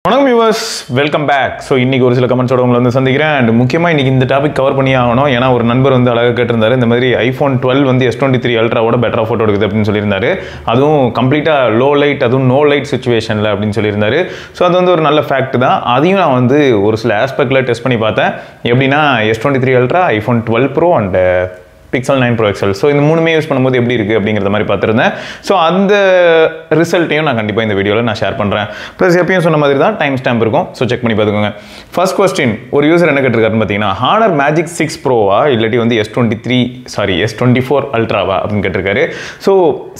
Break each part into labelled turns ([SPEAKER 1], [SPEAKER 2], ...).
[SPEAKER 1] வணக்கம் viewers, welcome back. So இன்றைக்கி ஒரு சில கமெண்ட்ஸோட உங்களை வந்து சந்திக்கிறேன். அண்ட் முக்கியமாக இன்றைக்கி இந்த டாபிக் கவர் பண்ணி ஆகணும். ஏன்னா ஒரு நண்பர் வந்து அழகாக கேட்டிருந்தாரு, இந்த மாதிரி iPhone 12 வந்து S23 அல்ட்ராவோட பெட்டராக ஃபோட்டோ எடுக்குது அப்படின்னு சொல்லியிருந்தாரு. அதுவும் கம்ப்ளீட்டாக லோ லைட், அதுவும் நோ லைட் சுச்சுவேஷனில் அப்படின்னு சொல்லியிருந்தாரு. ஸோ அது வந்து ஒரு நல்ல ஃபேக்ட் தான். அதையும் நான் வந்து ஒரு சில ஆஸ்பெக்டில் டெஸ்ட் பண்ணி பார்த்தேன். எப்படின்னா S23 ultra, iPhone 12 Pro and Pixel 9 Pro XL. So இந்த மூணுமே யூஸ் பண்ணும்போது எப்படி இருக்குது அப்படிங்கிற மாதிரி பார்த்துருந்தேன். ஸோ அந்த ரிசல்ட்டையும் நான் கண்டிப்பாக இந்த வீடியோவில் நான் ஷேர் பண்ணுறேன். ப்ளஸ் எப்பயும் சொன்ன மாதிரி தான் டைம் ஸ்டாம்ப் இருக்கும். ஸோ செக் பண்ணி பார்த்துக்கோங்க. ஃபர்ஸ்ட் கொஸ்டின், ஒரு யூசர் என்ன கேட்டிருக்காருன்னு பார்த்தீங்கன்னா, Honor Magic 6 Pro-வா இல்லாட்டி வந்து S24 அல்ட்ராவா அப்படின்னு கேட்டிருக்காரு. ஸோ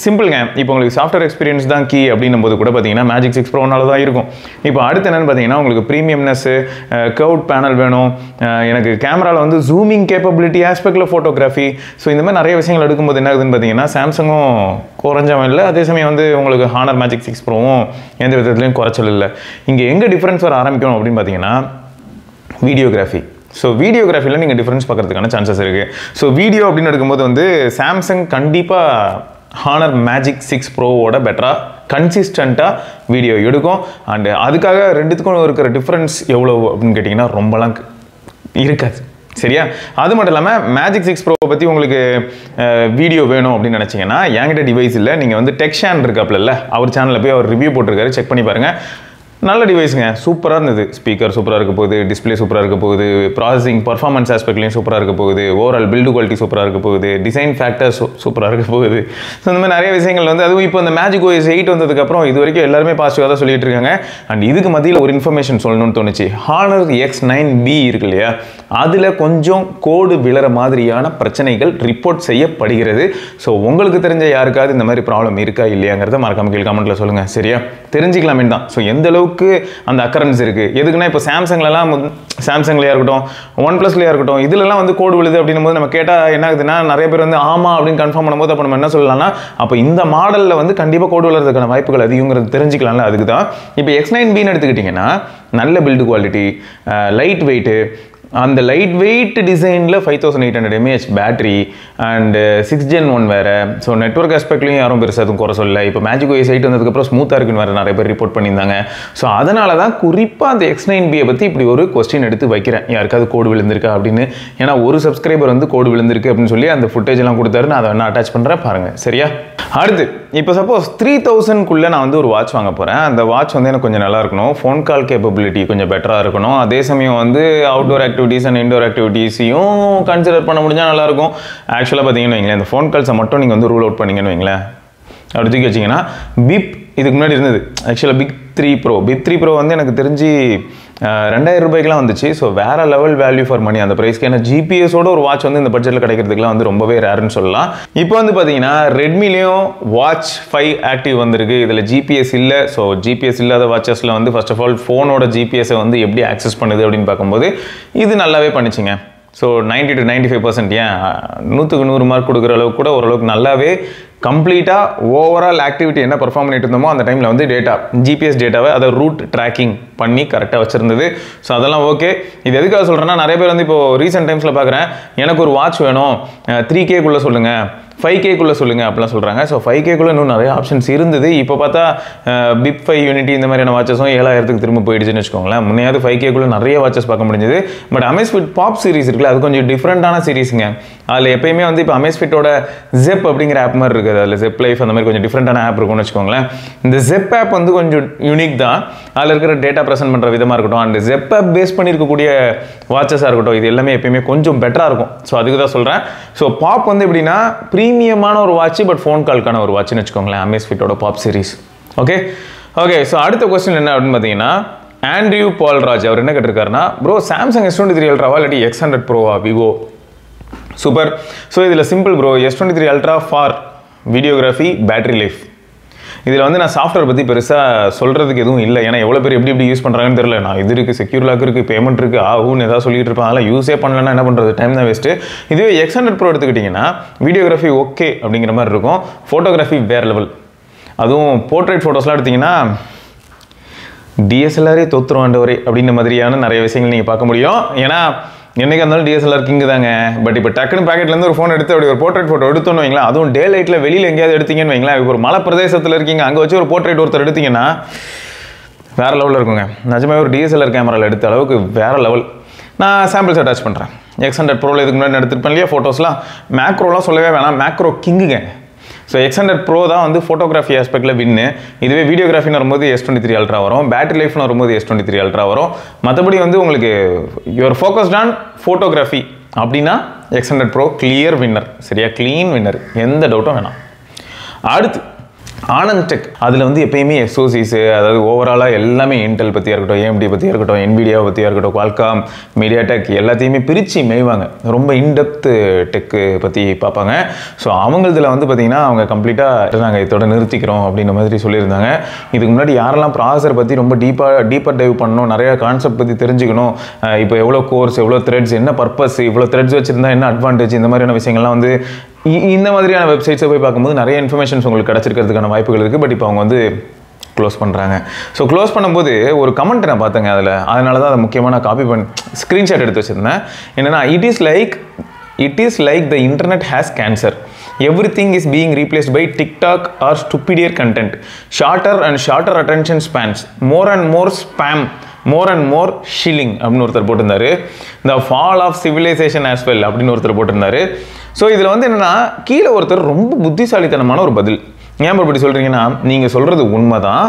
[SPEAKER 1] சிம்பிளுங்க, இப்போ உங்களுக்கு சாஃப்ட்வேர் எக்ஸ்பீரியன்ஸ் தான் கீ அப்படின்னும் போது கூட பார்த்தீங்கன்னா Magic 6 Pro-னால தான் இருக்கும். இப்போ அடுத்து என்னென்னு பார்த்தீங்கன்னா, உங்களுக்கு ப்ரீமியம்னஸ், கர்வ்ட் பேனல் வேணும், எனக்கு கேமராவில் வந்து ஜூமிங் கேப்பபிலிட்டி, ஆஸ்பெக்டில் ஃபோட்டோகிராஃபி, ஸோ இந்த மாதிரி நிறைய விஷயங்கள் எடுக்கும்போது என்ன ஆகுதுன்னு பார்த்தீங்கன்னா, சாம்சங்கும் குறைஞ்சவன் இல்லை, அதே சமயம் வந்து உங்களுக்கு Honor Magic 6 Pro-வும் எந்த விதத்துலையும் குறைச்சல் இல்லை. இங்கே எங்கே டிஃப்ரென்ஸ் வர ஆரம்பிக்கணும் அப்படின்னு பார்த்தீங்கன்னா, வீடியோகிராஃபி. ஸோ வீடியோகிராஃபியில் நீங்கள் டிஃப்ரென்ஸ் பார்க்குறதுக்கான சான்சஸ் இருக்குது. ஸோ வீடியோ அப்படின்னு எடுக்கும்போது வந்து சாம்சங் கண்டிப்பாக Honor Magic 6 Pro-வோட பெட்டராக கன்சிஸ்டண்ட்டாக வீடியோ எடுக்கும். அண்டு அதுக்காக ரெண்டுத்துக்கும் இருக்கிற டிஃப்ரென்ஸ் எவ்வளோ அப்படின்னு கேட்டிங்கன்னா ரொம்பலாம் இருக்காது. சரியா? அது மட்டும் இல்லாமல் Magic 6 Pro பற்றி உங்களுக்கு வீடியோ வேணும் அப்படின்னு நினச்சிங்கன்னா, என்கிட்ட டிவைஸ் இல்லை, நீங்கள் வந்து டெக்ஷான் இருக்காப்புல, அவர் சேனலில் போய் அவர் ரிவ்யூ போட்டிருக்காரு, செக் பண்ணி பாருங்கள். நல்ல டிவைஸுங்க, சூப்பராக இருந்தது. ஸ்பீக்கர் சூப்பராக இருக்க போகுது, டிஸ்பிளே சூப்பராக இருக்க போகுது, ப்ராசஸிங் பர்ஃபார்மன்ஸ் ஆஸ்பெக்ட்லையும் சூப்பராக இருக்க போகுது, ஓவரால் பில்டு குவாலிட்டி சூப்பராக இருக்க போகுது, டிசைன் ஃபேக்டர் சூப்பராக இருக்க போகுது. ஸோ இந்த மாதிரி நிறைய விஷயங்கள் வந்து, அதுவும் இப்போ இந்த Magic OS 8 வந்ததுக்கப்புறம் இது வரைக்கும் எல்லாருமே பாசிட்டிவாக தான் சொல்லிட்டு இருக்காங்க. அண்ட் இதுக்கு மத்தியில் ஒரு இன்ஃபர்மேஷன் சொல்லணும்னு தோணுச்சு. Honor X9B இருக்கு இல்லையா, அதில் கொஞ்சம் கோடு விழற மாதிரியான பிரச்சனைகள் ரிப்போர்ட் செய்யப்படுகிறது. ஸோ உங்களுக்கு தெரிஞ்ச யாருக்காவது இந்த மாதிரி ப்ராப்ளம் இருக்கா இல்லையாங்கிறத மறக்காம கீழே கமெண்ட்டில் சொல்லுங்கள். சரியா? தெரிஞ்சிக்கலாமே தான். ஸோ எந்த அளவுக்கு அந்த அக்கரன்ஸ் இருக்குது. எதுக்குன்னா இப்போ சாம்சங்லலாம், சாம்சங்லேயா இருக்கட்டும், OnePlusலேயா இருக்கட்டும், இதுலலாம் வந்து கோடு விழுது அப்படின்னும் போது நம்ம கேட்டால் என்ன ஆகுதுன்னா, நிறைய பேர் வந்து ஆமாம் அப்படின்னு கன்ஃபார்ம் பண்ணும்போது அப்போ நம்ம என்ன சொல்லலாம்னா, அப்போ இந்த மாடலில் வந்து கண்டிப்பாக கோடு விழுறதுக்கான வாய்ப்புகள் அதிகங்கிறது தெரிஞ்சிக்கலாம்ல. அதுக்கு தான் இப்போ X9Bன்னு எடுத்துக்கிட்டிங்கன்னா, நல்ல பில்டு குவாலிட்டி, லைட் வெயிட்டு, அந்த லைட் வெயிட் டிசைனில் 5800 mAh பேட்டரி அண்டு 6 Gen 1 வேறு. ஸோ நெட்வொர்க் ஆஸ்பெக்ட்லையும் யாரும் பெருசாக எதுவும் குறை சொல்லலை. இப்போ Magic OS 8 வந்ததுக்கப்புறம் ஸ்மூத்தாக இருக்குன்னு வேறு நிறைய பேர் ரிப்போர்ட் பண்ணியிருந்தாங்க. ஸோ அதனால தான் குறிப்பாக அந்த X9B பற்றி இப்படி ஒரு கொஸ்டின் எடுத்து வைக்கிறேன், யாருக்காவது கோடு விழுந்திருக்கா அப்படின்னு. ஏன்னா ஒரு சப்ஸ்கிரைபர் வந்து கோடு விழுந்திருக்கு அப்படின்னு சொல்லி அந்த ஃபுட்டேஜ் எல்லாம் கொடுத்தாரு. நான் அதை வேணா அட்டாச் பண்ணுறேன் பாருங்கள். சரியா? அடுத்து இப்போ சப்போஸ் 3000க்குள்ளே நான் வந்து ஒரு வாட்ச் வாங்க போகிறேன். அந்த வாட்ச் வந்து எனக்கு கொஞ்சம் நல்லா இருக்கணும், ஃபோன் கால் கேப்பபிலிட்டி கொஞ்சம் பெட்டராக இருக்கணும், அதே சமயம் வந்து அவுட்டோர் ஆக்டிவிட்டீஸ் அண்ட் இன்டோர் ஆக்டிவிட்டீஸையும் கன்சிடர் பண்ண முடிஞ்சால் நல்லாயிருக்கும். ஆக்சுவலாக பார்த்தீங்கன்னு வைங்களேன், இந்த ஃபோன் கால்ஸை மட்டும் நீங்கள் வந்து ரூல் அவுட் பண்ணிங்கன்னு வைங்களேன், அப்படி தூக்கி வச்சிங்கன்னா பிப் இதுக்கு முன்னாடி இருந்தது. ஆக்சுவலாக பிப் 3 Pro வந்து எனக்கு தெரிஞ்சு 2000 ரூபாய்க்குலாம் வந்துச்சு. ஸோ வேறு லெவல் வேல்யூ ஃபார் மணி அந்த ப்ரைஸ்க்கு. ஏன்னா ஜிபிஎஸோட ஒரு வாட்ச் வந்து இந்த பட்ஜெட்டில் கிடைக்கிறதுக்குலாம் வந்து ரொம்பவே ரேர்னு சொல்லலாம். இப்போ வந்து பார்த்தீங்கன்னா ரெட்மிலையும் வாட்ச் 5 ஆக்டிவ் வந்திருக்கு. இதில் ஜிபிஎஸ் இல்லை. ஸோ ஜிபிஎஸ் இல்லாத வாட்சஸில் வந்து ஃபர்ஸ்ட் ஆஃப் ஆல் ஃபோனோட ஜிபிஎஸை வந்து எப்படி ஆக்சஸ் பண்ணுது அப்படின்னு பார்க்கும்போது இது நல்லாவே பண்ணிச்சிங்க. ஸோ 90 to 95%, ஏன் 100க்கு 100 மார்க் கொடுக்குற அளவுக்கு கூட ஓரளவுக்கு நல்லாவே கம்ப்ளீட்டாக ஓவரால் ஆக்டிவிட்டி என்ன பர்ஃபார்ம் பண்ணிட்டு இருந்தோமோ அந்த டைமில் வந்து டேட்டா, ஜிபிஎஸ் டேட்டாவை அதை ரூட் ட்ராக்கிங் பண்ணி கரெக்டாக வச்சுருந்தது. ஸோ அதெல்லாம் ஓகே. இது எதுக்காக சொல்கிறேன்னா, நிறைய பேர் வந்து இப்போது ரீசெண்ட் டைம்ஸில் பார்க்குறேன், எனக்கு ஒரு வாட்ச் வேணும் 3Kக்குள்ளே சொல்லுங்கள், 5Kக்குள்ளே சொல்லுங்கள் அப்படிலாம் சொல்கிறாங்க. ஸோ 5Kக்குள்ளே இன்னும் நிறைய ஆப்ஷன்ஸ் இருந்தது. இப்போ பார்த்தா பிப் 5 யூனிட்டி இந்த மாதிரியான வாட்சஸும் 7000க்கு திரும்ப போயிடுச்சுன்னு வச்சுக்கோங்களேன். முன்னையாவது 5Kக்குள்ளே நிறைய வாட்சஸ் பார்க்க முடிஞ்சது. பட் Amazfit பாப் சீரிஸ் இருக்குல்ல, அது கொஞ்சம் டிஃப்ரெண்ட்டான சீரிஸுங்க. அதில் எப்பயுமே வந்து இப்போ Amazfitோட ZEP அப்படிங்கிற ஆப் மாதிரி இருக்குது. அதில் ZEP லைஃப் அந்த மாதிரி கொஞ்சம் டிஃப்ரெண்ட்டான ஆப் இருக்கும்னு வச்சுக்கோங்களேன். இந்த ZEP ஆப் வந்து கொஞ்சம் யூனிக் தான். அதில் இருக்கிற டேட்டா ப்ரெசென்ட் பண்ணுற விதமாக இருக்கட்டும், அண்ட் ZEP ஆப் பேஸ் பண்ணியிருக்கக்கூடிய வாட்சஸாக இருக்கட்டும், இது எல்லாமே எப்பயுமே கொஞ்சம் பெட்டராக இருக்கும். ஸோ அதுக்கு தான் சொல்கிறேன். ஸோ பாப் வந்து எப்படின்னா ப்ரீமியமான ஒரு வாட்ச், பட் ஃபோன் கால்க்கான ஒரு வாட்ச்னு வச்சுக்கோங்களேன், Amazfitோட பாப் சீரிஸ். ஓகே. ஸோ அடுத்த கொஸ்டின் என்ன அப்படின்னு பார்த்தீங்கன்னா, ஆண்ட்ரியூ பால்ராஜ் அவர் என்ன கேட்டிருக்காருன்னா, ப்ரோ சாம்சங் S23 அல்ட்ராவா இல்லாட்டி X100 Pro-வா விவோ? சூப்பர். ஸோ இதில் simple bro, S23 ultra for videography, battery life. இதில் வந்து நான் சாஃப்ட்வேர் பற்றி பெருசாக சொல்கிறதுக்கு எதுவும் இல்லை. ஏன்னா எவ்வளோ பேர் எப்படி யூஸ் பண்ணுறாங்கன்னு தெரியல. நான் இது இருக்குது, செக்யூர் லாக் இருக்குது, பேமெண்ட் இருக்குது, ஆகுன்னு ஏதாவது சொல்லிட்டு இருப்பேன். அதெல்லாம் யூஸே பண்ணலன்னா என்ன பண்ணுறது, டைம் தான் வேஸ்ட்டு. இதுவே X100 Pro எடுத்துக்கிட்டிங்கன்னா வீடியோகிராஃபி ஓகே அப்படிங்கிற மாதிரி இருக்கும், ஃபோட்டோகிராஃபி வேறு லெவல். அதுவும் போர்ட்ரேட் ஃபோட்டோஸ்லாம் எடுத்திங்கன்னா DSLR தோத்துருவாண்டவரே அப்படின்ற மாதிரியான நிறைய விஷயங்கள் நீங்கள் பார்க்க முடியும். ஏன்னா என்னைக்கு இருந்தாலும் DSLR கிங்கு தாங்க. பட் இப்போ டக்குன்னு பேக்கெட்லேருந்து ஒரு ஃபோன் எடுத்து அப்படி ஒரு போர்ட்ரேட் ஃபோட்டோ எடுத்தோன்னு வைங்களா, அதுவும் டே லைட்டில் வெளியில் எங்கேயாவது எடுத்தீங்கன்னு வைங்களா, இப்போ ஒரு மலை பிரதேசத்தில் இருக்கீங்க, அங்கே வச்சு ஒரு போர்ட்ரேட் ஒருத்தர் எடுத்தீங்கன்னா வேறு லெவலில் இருக்குங்க. நிஜமாவே ஒரு DSLR கேமராவில் எடுத்த அளவுக்கு வேறு லெவல். நான் சாம்பிள்ஸ் அட்டாச் பண்ணுறேன். X100 ப்ரோவில் இதுக்கு முன்னாடி எடுத்துருப்பேன் இல்லையா ஃபோட்டோஸ்லாம். மேக்ரோலாம் சொல்லவே வேணாம், மேக்ரோ கிங்குங்க. ஸோ X100 ப்ரோ தான் வந்து ஃபோட்டோகிராஃபி ஆஸ்பெக்டில் வின்னு. இதுவே வீடியோகிராஃபின்னு வரும்போது S23 அல்ட்ரா வரும், பேட்டரி லைஃப்னு வரும்போது S23 அல்ட்ரா வரும். மற்றபடி வந்து உங்களுக்கு யுவர் ஃபோக்கஸ்ட் ஆன் ஃபோட்டோகிராஃபி அப்படின்னா X100 ப்ரோ கிளியர் வின்னர். சரியா, க்ளீன் வின்னர், எந்த டவுட்டும் வேணாம். அடுத்து ஆனந்த் டெக். அதில் வந்து எப்பயுமே SoCs, அதாவது ஓவராலாக எல்லாமே இன்டெல் பற்றியாக இருக்கட்டும், AMD பற்றியாக இருக்கட்டும், NVIDIA பற்றியாக இருக்கட்டும், குவால்காம், MediaTek எல்லாத்தையுமே பிரித்து மேய்வாங்க. ரொம்ப இன்டெப்த்து டெக்கு பற்றி பார்ப்பாங்க. ஸோ அவங்களதில் வந்து பார்த்திங்கன்னா அவங்க கம்ப்ளீட்டாக நாங்கள் இதோட நிறுத்திக்கிறோம் அப்படின்ற மாதிரி சொல்லியிருந்தாங்க. இதுக்கு முன்னாடி யாரெல்லாம் ப்ராசஸர் பற்றி ரொம்ப டீப்பர் டைவ் பண்ணணும், நிறையா கான்செப்ட் பற்றி தெரிஞ்சுக்கணும், இப்போ எவ்வளோ கோர்ஸ், எவ்வளோ த்ரெட்ஸ், என்ன பர்பஸ், இவ்வளோ த்ரெட்ஸ் வச்சுருந்தா என்ன அட்வான்டேஜ், இந்த மாதிரியான விஷயங்கள்லாம் வந்து இந்த மாதிரியான வெப்சைட்ஸை போய் பார்க்கும்போது நிறைய இன்ஃபர்மேஷன்ஸ் உங்களுக்கு கிடச்சிருக்கிறதுக்கான வாய்ப்புகள் இருக்குது. பட் இப்போ அவங்க வந்து க்ளோஸ் பண்ணுறாங்க. ஸோ க்ளோஸ் பண்ணும்போது ஒரு கமெண்ட் நான் பார்த்தேங்க அதனால தான் அதை முக்கியமாக நான் காப்பி பண்ணி ஸ்க்ரீன்ஷாட் எடுத்து வச்சுருந்தேன். என்னென்னா, it is like the internet has cancer. Everything is being replaced by TikTok or stupider content. Shorter and shorter attention spans. More and more spam. More and more shilling அப்படின்னு ஒருத்தர் போட்டிருந்தாரு. The fall of civilization as well அப்படின்னு ஒருத்தர் போட்டிருந்தாரு. So இதில் வந்து என்னென்னா, கீழே ஒருத்தர் ரொம்ப புத்திசாலித்தனமான ஒரு பதில். ஏன் இப்படி சொல்கிறீங்கன்னா, நீங்கள் சொல்கிறது உண்மை தான்,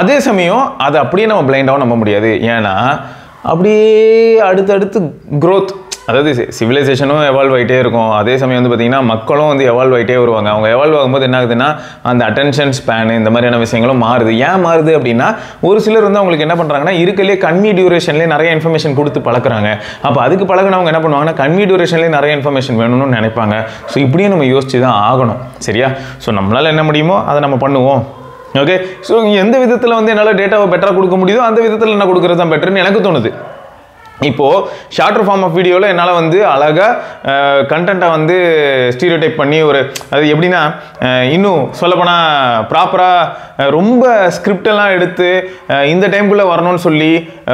[SPEAKER 1] அதே சமயம் அதை அப்படியே நம்ம பிளைண்டாகவும் நம்ப முடியாது. ஏன்னா அப்படியே அடுத்தடுத்து க்ரோத், அதாவது சிவிலைசேஷனும் எவால்வ் ஆகிட்டே இருக்கும், அதே சமயம் வந்து பார்த்திங்கன்னா மக்களும் வந்து எவால்வ் ஆகிட்டே வருவாங்க. அவங்க எவால்வ் ஆகும்போது என்ன ஆகுதுன்னா, அந்த அட்டென்ஷன் ஸ்பேனு இந்த மாதிரியான விஷயங்களும் மாறுது. ஏன் மாறுது அப்படின்னா, ஒரு சிலர் வந்து அவங்களுக்கு என்ன பண்ணுறாங்கன்னா, இருக்கலே கம்மி டியூரேஷன்லேயே நிறைய இன்ஃபர்மேஷன் கொடுத்து பழக்கிறாங்க. அப்போ அதுக்கு பழகினவங்க என்ன பண்ணுவாங்கன்னா, கம்மி டியூரேஷன்லேயே நிறைய இன்ஃபர்மேஷன் வேணும்னு நினைப்பாங்க. ஸோ இப்படியே நம்ம யோசிச்சு தான் ஆகணும். சரியா? ஸோ நம்மளால் என்ன முடியுமோ அதை நம்ம பண்ணுவோம். ஓகே, ஸோ எந்த விதத்தில் வந்து என்னால் டேட்டாவை பெட்டராக கொடுக்க முடியுதோ அந்த விதத்தில் என்ன கொடுக்குறது தான் பெட்டர்னு எனக்கு தோணுது. இப்போது ஷார்ட்டர் ஃபார்ம் ஆஃப் வீடியோவில் என்னால் வந்து அழகாக கண்டென்ட்டை வந்து ஸ்டீரியோடைப் பண்ணி ஒரு, அது எப்படின்னா இன்னும் சொல்லப்போனால் ப்ராப்பராக ரொம்ப ஸ்கிரிப்டெல்லாம் எடுத்து இந்த டைம்குள்ளே வரணும்னு சொல்லி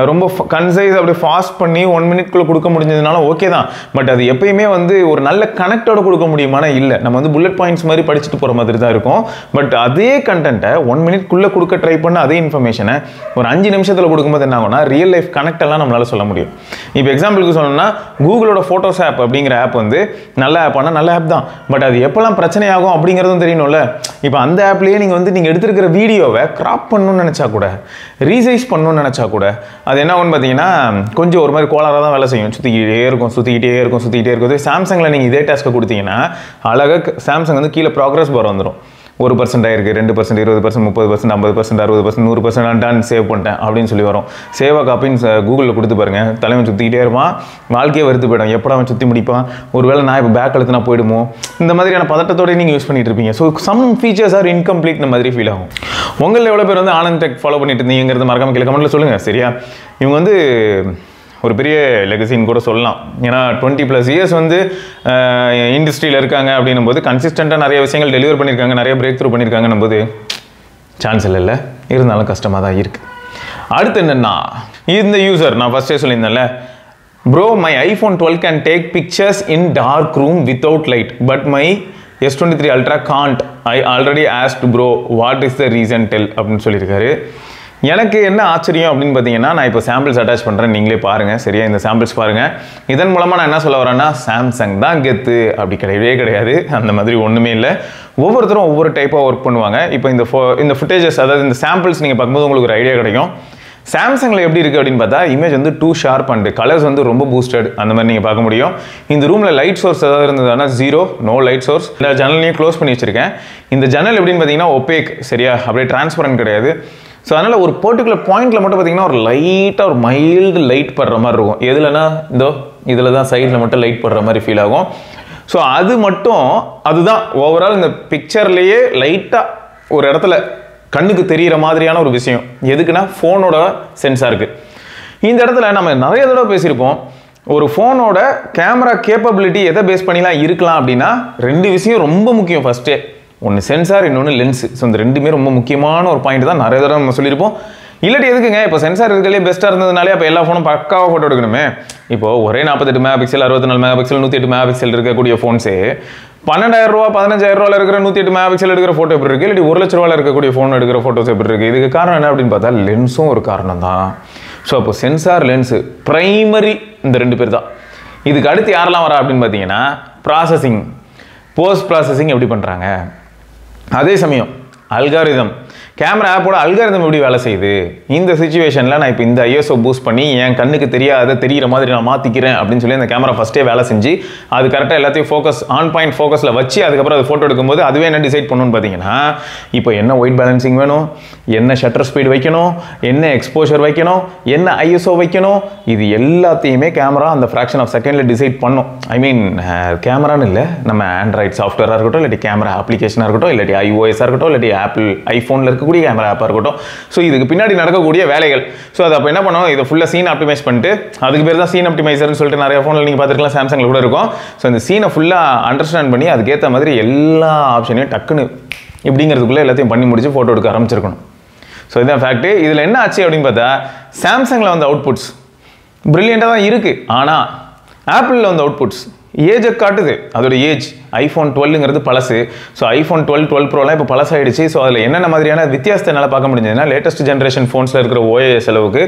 [SPEAKER 1] ரொம்ப கன்சைஸ் அப்படி ஃபாஸ்ட் பண்ணி 1 மினிட்குள்ளே கொடுக்க முடிஞ்சதுனால ஓகே தான். பட் அது எப்பயுமே வந்து ஒரு நல்ல கனெக்டோட கொடுக்க முடியுமானா இல்லை. நம்ம வந்து புல்லட் பாயிண்ட்ஸ் மாதிரி படிச்சுட்டு போகிற மாதிரி தான் இருக்கும். பட் அதே கண்டென்ட்டை 1 மினிட்குள்ளே கொடுக்க ட்ரை பண்ண அதே இன்ஃபர்மேஷனை ஒரு 5 நிமிஷத்தில் கொடுக்கும்போது என்ன ஆகும்னா, ரியல் லைஃப் கனெக்ட் எல்லாம் நம்மளால் சொல்ல முடியும். இப்போ எக்ஸாம்பிளுக்கு சொல்லணும்னா, கூகுளோட ஃபோட்டோஸ் ஆப் அப்படிங்கிற ஆப் வந்து நல்ல ஆப்பானா நல்ல ஆப் தான். பட் அது எப்போல்லாம் பிரச்சனையாகும் அப்படிங்கிறதும் தெரியணும்ல. இப்போ அந்த ஆப்லேயே நீங்கள் எடுத்துருக்கிற வீடியோவை கிராப் பண்ணணும்னு நினச்சா கூட, ரீசைஸ் பண்ணணும்னு நினச்சா கூட, அது என்ன ஆகும்னு பார்த்தீங்கன்னா கொஞ்சம் ஒரு மாதிரி கோளாறாக தான் வேலை செய்யும். சுற்றிக்கிட்டே இருக்கும். சாம்சங்கில் நீங்கள் இதே டாஸ்க்கை கொடுத்தீங்கன்னா அழகாக சாம்சங் வந்து கீழே ப்ராக்ரஸ் பார் வந்துடும். 1% ஆயிருக்கு, 2%, 20%, 30%, 50%, 60%, 100% டன் சேவ் பண்ணிட்டேன் அப்படின்னு சொல்லி வரும். சேவா காப்பின்னு கூகுளில் கொடுத்து பாருங்க, தலைவன் சுற்றிக்கிட்டே இருப்பான், வாழ்க்கையே வெறுத்து போயிடும். எப்போ அவன் சுற்றி முடிப்பான், ஒருவேளை நான் இப்போ பேக் அழுத்தினா போயிடுமோ, இந்த மாதிரியான பதட்டத்தோடு நீங்கள் யூஸ் பண்ணிட்டு இருப்பீங்க. So some features are incomplete மாதிரி ஃபீல் ஆகும். உங்களில் எவ்வளோ பேர் வந்து ஆனந்த் டெக் ஃபாலோ பண்ணிட்டு இருந்தீங்கிறது மறக்காம கீழே கமெண்ட்டில் சொல்லுங்கள். சரியா? இவங்க வந்து ஒரு பெரிய லெகசின்னு கூட சொல்லலாம். ஏன்னா 20+ இயர்ஸ் வந்து இண்டஸ்ட்ரியில் இருக்காங்க அப்படின்னும் போது கன்சிஸ்டண்ட்டாக நிறைய விஷயங்கள் டெலிவர் பண்ணியிருக்காங்க, நிறைய பிரேக் த்ரூ பண்ணியிருக்காங்கன்னும் போது சான்ஸ் இல்லை, இருந்தாலும் கஷ்டமாக தான் இருக்குது. அடுத்து என்னென்னா, இந்த யூசர் நான் ஃபஸ்ட்டே சொல்லியிருந்தேன்ல, bro my iPhone 12 can take pictures in dark room without light but my S23 ultra can't. I already asked bro what is the reason tell அப்படின்னு சொல்லியிருக்காரு. எனக்கு என்ன ஆச்சரியம் அப்படின்னு பார்த்தீங்கன்னா, நான் இப்போ சாம்பிள்ஸ் அட்டாச் பண்ணுறேன், நீங்களே பாருங்கள். சரியா? இந்த சாம்பிள்ஸ் பாருங்கள். இதன் மூலமாக நான் என்ன சொல்ல வரேன்னா, சாம்சங் தான் கெத்து அப்படி கிடையாது. அந்த மாதிரி ஒன்றுமே இல்லை. ஒவ்வொருத்தரும் ஒவ்வொரு டைப்பாக ஒர்க் பண்ணுவாங்க. இப்போ இந்த ஃபுட்டேஜஸ், அதாவது இந்த சாம்பிள்ஸ் நீங்கள் பார்க்கும்போது உங்களுக்கு ஒரு ஐடியா கிடைக்கும். சாம்சங்கில் எப்படி இருக்குது அப்படின்னு பார்த்தா, இமேஜ் வந்து டூ ஷார்ப் அண்ட் கலர்ஸ் வந்து ரொம்ப பூஸ்டட், அந்த மாதிரி நீங்கள் பார்க்க முடியும். இந்த ரூமில் லைட் சோர்ஸ் ஏதாவது இருந்ததுன்னா நோ லைட் சோர்ஸ். இந்த ஜன்னலையும் க்ளோஸ் பண்ணி வச்சுருக்கேன். இந்த ஜன்னல் எப்படின்னு பார்த்தீங்கன்னா ஒப்பேக், சரியா? அப்படியே டிரான்ஸ்பரண்ட் கிடையாது. ஸோ அதனால் ஒரு பர்டிகுலர் பாயிண்டில் மட்டும் பார்த்தீங்கன்னா ஒரு லைட்டாக ஒரு மைல்டு லைட் படுற மாதிரி இருக்கும். எதுலன்னா இதில் தான் சைடில் மட்டும் லைட் படுற மாதிரி ஃபீல் ஆகும். ஸோ அதுதான் ஓவரால் இந்த பிக்சர்லேயே லைட்டாக ஒரு இடத்துல கண்ணுக்கு தெரிகிற மாதிரியான ஒரு விஷயம். எதுக்குன்னா ஃபோனோட சென்சாருக்கு. இந்த இடத்துல நம்ம நிறைய தடவை பேசியிருப்போம், ஒரு ஃபோனோட கேமரா கேப்பபிலிட்டி எதை பேஸ் பண்ணிலாம் இருக்கலாம் அப்படின்னா 2 விஷயம் ரொம்ப முக்கியம். ஃபஸ்ட்டே ஒன்று சென்சார், இன்னொன்று லென்ஸு. ஸோ இந்த ரெண்டுமே ரொம்ப முக்கியமான ஒரு பாயிண்ட் தான். நிறைய தடவை நம்ம சொல்லியிருப்போம். இல்லாட்டி எதுக்குங்க இப்போ சென்சார் இருக்கிறதே பெஸ்ட்டாக இருந்ததுனாலே அப்போ எல்லா ஃபோனும் பக்காவாக ஃபோட்டோ எடுக்கணுமே. இப்போ ஒரே 48 mega pixel 64 mega pixel 108 mega pixel இருக்கக்கூடிய ஃபோன்ஸே 12,000 ரூபா 15,000 ரூபாயில் இருக்கிற 108 மெகா பிக்சல் எடுக்கிற ஃபோட்டோ எப்படி இருக்குது, இல்லாட்டி 1 லட்ச ரூபாயில் இருக்கக்கூடிய ஃபோன் எடுக்கிற ஃபோட்டோஸ் எப்படி இருக்குது. இதுக்கு காரணம் என்ன அப்படின்னு பார்த்தா லென்ஸும் ஒரு காரணம் தான். ஸோ அப்போ சென்சார் லென்ஸு ப்ரைமரி இந்த 2 பேர் தான். இதுக்கு அடுத்து யாரெல்லாம் வரா அப்படின்னு பார்த்தீங்கன்னா ப்ராசஸிங், போஸ்ட் ப்ராசஸிங் எப்படி பண்ணுறாங்க. அதே சமயம் அல்காரிதம், கேமரா ஆப்போட அல்காரிதம் எப்படி வேலை செய்யுது. இந்த சிச்சுவேஷனில் நான் இப்போ இந்த ஐஎஸ்ஓ பூஸ்ட் பண்ணி என் கண்ணுக்கு தெரிகிற மாதிரி நான் மாற்றிக்கிறேன் அப்படின்னு சொல்லி அந்த கேமரா ஃபஸ்ட்டே வேலை செஞ்சு அது கரெக்டாக எல்லாத்தையும் ஃபோக்கஸ் ஆன் பாயிண்ட் ஃபோக்கஸில் வச்சு அதுக்கப்புறம் அது ஃபோட்டோ எடுக்கும்போது அதுவே என்ன டிசைட் பண்ணணும்னு பார்த்தீங்கன்னா இப்போ என்ன ஒயிட் பேலன்சிங் வேணும், என்ன ஷட்டர் ஸ்பீட் வைக்கணும், என்ன எக்ஸ்போஷர் வைக்கணும், என்ன ஐஎஸ்ஓ வைக்கணும், இது எல்லாத்தையுமே கேமரா அந்த ஃப்ராக்ஷன் ஆஃப் செகண்டில் டிசைட் பண்ணும். ஐ மீன் கேமரான்னு இல்லை, நம்ம ஆண்ட்ராய்ட் சாஃப்ட்வேராக இருக்கட்டும், இல்லாட்டி கேமரா அப்ளிகேஷனாக இருக்கட்டும், இல்லாட்டி iOS-ஆக இருக்கட்டும், இல்லாட்டி ஆப்பிள் ஐஃபோனில் இருக்கக்கூடிய கேமரா ஆப்பாக இருக்கட்டும். ஸோ இதுக்கு பின்னாடி நடக்கக்கூடிய வேலைகள். ஸோ அது அப்போ என்ன பண்ணும், இதை ஃபுல்லாக சீன் ஆப்டிமைஸ் பண்ணிட்டு, அதுக்கு பேர் தான் சீன் ஆப்டிமைசர்னு சொல்லிட்டு நிறைய ஃபோனில் நீங்கள் பார்த்துருக்கலாம், சாம்சங்கில் கூட இருக்கும். ஸோ இந்த சீனை ஃபுல்லாக அண்டர்ஸ்டாண்ட் பண்ணி அதுக்கேற்ற மாதிரி எல்லா ஆப்ஷனையும் டக்குன்னு இப்படிங்கிறதுக்குள்ளே எல்லாத்தையும் பண்ணி முடிச்சு ஃபோட்டோ எடுக்க ஆரம்பிச்சிருக்கணும். ஸோ இதுதான் ஃபேக்ட்டு. இதில் என்ன ஆச்சு அப்படின்னு பார்த்தா சாம்சங்கில் வந்து அவுட்புட்ஸ் ப்ரில்லியண்ட்டாக தான் இருக்குது. ஆனால் ஆப்பிளில் வந்து அவுட்புட்ஸ் ஏஜை காட்டுது. அதோட ஏஜ் ஐஃபோன் 12ங்கிறது பழசு. ஸோ ஐஃபோன் 12 ப்ரோலாம் இப்போ பழசாயிடுச்சு. ஸோ அதில் என்னென்ன மாதிரியான வித்தியாசத்தை என்னால் பார்க்க முடிஞ்சதுன்னா லேட்டஸ்ட் ஜென்ரேஷன் ஃபோன்ஸில் இருக்கிற ஓஎஸ் அளவுக்கு